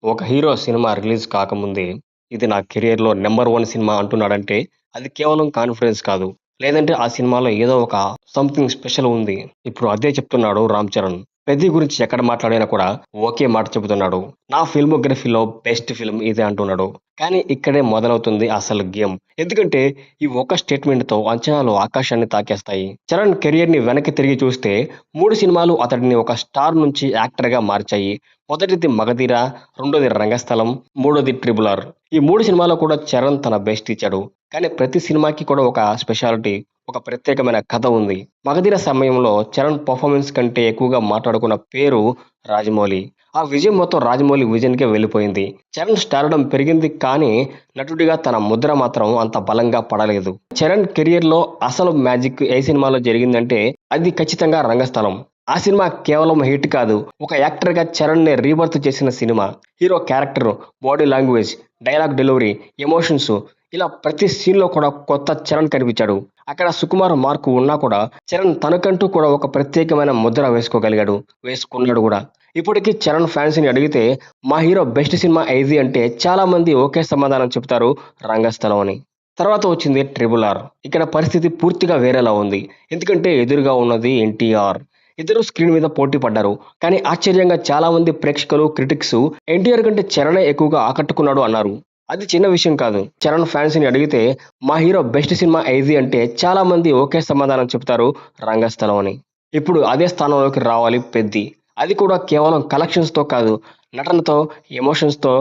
ఒక hero cinema release కాకముందే, ఇది నా కెరియర్‌లో నంబర్ 1 సినిమా అంటున్నాడంటే, అది కేవలం కాన్ఫిడెన్స్ కాదు. లేదంటే ఆ సినిమాలో ఏదో ఒక సంథింగ్ స్పెషల్ ఉంది. ఇప్పుడు అదే చెప్తున్నాడు 'రామ్ చరణ్'. 'పెద్ది' గురించి ఎక్కడ మాట్లాడినా కూడా ఒకే మాట చెబుతున్నాడు. నా ఫిల్మోగ్రఫీలో బెస్ట్ ఫిల్మ్ ఇదే అంటున్నాడు. కానీ ఇక్కడే మొదలవుతుంది అసలు గేమ్. ఎందుకంటే ఈ ఒక్క స్టేట్మెంట్‌తో అంచనాలు ఆకాశాన్ని తాకేస్తాయి. చరణ్ కెరియర్‌ని వెనక్కి తిరిగి చూస్తే 3 సినిమాలు అతడిని ఒక స్టార్ నుంచి యాక్టర్‌గా మార్చాయి. మొదటిది 'మగధీర', రెండోది 'రంగస్థలం', మూడోది 'ట్రిపుల్ ఆర్'. ఈ 3 సినిమాల్లో కూడా చరణ్ తన బెస్ట్ ఇచ్చాడు. కానీ ప్రతి సినిమాకి కూడా ఒక స్పెషాలిటీ, ఒక ప్రత్యేకమైన కథ ఉంది. 'మగధీర' సమయంలో చరణ్ పెర్ఫార్మన్స్ కంటే ఎక్కువగా మాట్లాడుకున్న పేరు రాజమౌళి. ఆ విజయం మొత్తం రాజమౌళి విజన్‌కే వెళ్ళిపోయింది. చరణ్ స్టార్డమ్ పెరిగింది కానీ నటుడిగా తన ముద్ర మాత్రం అంత బలంగా పడలేదు. చరణ్ కెరియర్‌లో అసలు మ్యాజిక్ ఏ సినిమాలో జరిగిందంటే అది ఖచ్చితంగా 'రంగస్థలం'. ఆ సినిమా కేవలం హిట్ కాదు. ఒక యాక్టర్‌గా చరణ్‌ని రీబర్త్ చేసిన cinema. Hero character, body language, dialogue delivery, emotions ఇలా ప్రతి సీన్‌లో కూడా కొత్త చరణ్ కనిపించాడు. అక్కడ సుకుమార్ మార్క్ ఉన్నా కూడా చరణ్ తనకంటూ కూడా ఒక ప్రత్యేకమైన ముద్ర వేసుకోగలిగాడు. వేసుకున్నాడు గూడా. ఇప్పటికి చరణ్ ఫ్యాన్స్‌ని అడిగితే మా హీరో బెస్ట్ సినిమా ఏది అంటే చాలా మంది ఒకే సమాధానం చెప్తారు 'రంగస్థలం' అని. తర్వాత వచ్చింది 'ట్రిపుల్ ఆర్'. ఇక్కడ పరిస్థితి పూర్తిగా వేరేలా ఉంది. ఎందుకంటే ఎదురుగా ఉన్నది ఎన్టీఆర్. ఇద్దరు స్క్రీన్ మీద పోటీ పడ్డారు. కానీ ఆశ్చర్యంగా చాలా మంది ప్రేక్షకులు, క్రిటిక్స్ ఎన్టీఆర్ కంటే చరణే ఎక్కువగా ఆకట్టుకున్నాడు అన్నారు. అది చిన్న విషయం కాదు. చరణ్ ఫ్యాన్స్‌ని అడిగితే మా హీరో బెస్ట్ సినిమా ఏది అంటే చాలా మంది ఒకే సమాధానం చెప్తారు 'రంగస్థలం' అని. ఇప్పుడు అదే స్థానంలోకి రావాలి 'పెద్ది'. అది కూడా కేవలం కలెక్షన్స్‌తో కాదు, నటనతో, ఎమోషన్స్‌తో,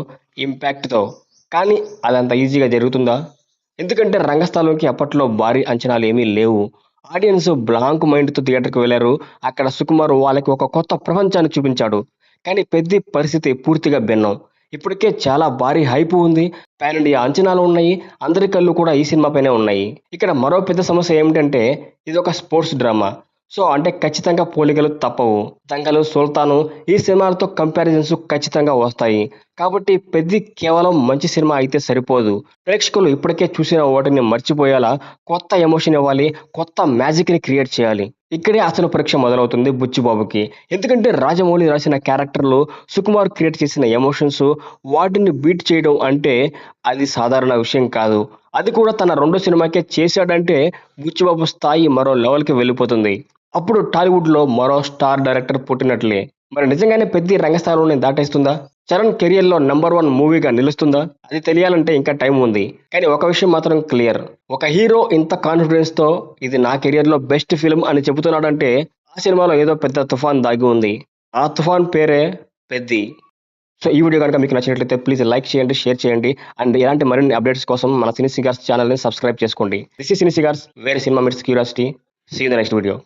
ఇంపాక్ట్‌తో. కానీ అదంత ఈజీగా జరుగుతుందా? ఎందుకంటే 'రంగస్థలం'కి అప్పట్లో భారీ అంచనాలేమీ లేవు. ఆడియన్స్ బ్లాంక్ మైండ్‌తో థియేటర్‌కి వెళ్లారు. అక్కడ సుకుమార్ వాళ్ళకి ఒక కొత్త ప్రపంచాన్ని చూపించాడు. కానీ 'పెద్ది' పరిస్థితి పూర్తిగా భిన్నం. ఇప్పటికే చాలా భారీ హైప్ ఉంది. పాన్ ఇండియా అంచనాలు ఉన్నాయి. అందరి కళ్ళు కూడా ఈ సినిమా పైనే ఉన్నాయి. ఇక్కడ మరో పెద్ద సమస్య ఏమిటంటే ఇదొక స్పోర్ట్స్ డ్రామా. సో అంటే ఖచ్చితంగా పోలికలు తప్పవు. 'దంగలు', 'సుల్తాను' ఈ సినిమాలతో కంపారిజన్స్ ఖచ్చితంగా వస్తాయి. కాబట్టి 'పెద్ది' కేవలం మంచి సినిమా అయితే సరిపోదు. ప్రేక్షకులు ఇప్పటికే చూసిన వాటిని మర్చిపోయేలా కొత్త ఎమోషన్ ఇవ్వాలి. కొత్త మ్యాజిక్‌ని క్రియేట్ చేయాలి. ఇక్కడే అసలు పరీక్ష మొదలవుతుంది బుచ్చిబాబుకి. ఎందుకంటే రాజమౌళి రాసిన క్యారెక్టర్‌లు, సుకుమార్ క్రియేట్ చేసిన ఎమోషన్స్ వాటిని బీట్ చేయడం అంటే అది సాధారణ విషయం కాదు. అది కూడా తన రెండో సినిమాకే చేశాడంటే బుచ్చిబాబు స్థాయి మరో లెవెల్‌కి వెళ్ళిపోతుంది. అప్పుడు టాలీవుడ్‌లో మరో స్టార్ డైరెక్టర్ పుట్టినట్లే. మరి నిజంగానే 'పెద్ది' రంగస్థలంని దాటేస్తుందా? చరణ్ కెరియర్‌లో నంబర్ 1 మూవీగా నిలుస్తుందా? అది తెలియాలంటే ఇంకా టైం ఉంది. కానీ ఒక విషయం మాత్రం క్లియర్. ఒక హీరో ఇంత కాన్ఫిడెన్స్‌తో ఇది నా కెరియర్‌లో బెస్ట్ ఫిల్మ్ అని చెబుతున్నాడంటే ఆ సినిమాలో ఏదో పెద్ద తుఫాన్ దాగి ఉంది. ఆ తుఫాన్ పేరే 'పెద్ది'. సో ఈ వీడియో గనుక మీకు నచ్చినట్లయితే ప్లీజ్ లైక్ చేయండి, షేర్ చేయండి. అండ్ ఇలాంటి మరిన్ని అప్డేట్స్ కోసం మన సినీ సిగార్స్ ఛానెల్‌ని సబ్స్క్రైబ్ చేసుకోండి. This is cine cigars wear cinema meets curiosity. See you in the next video.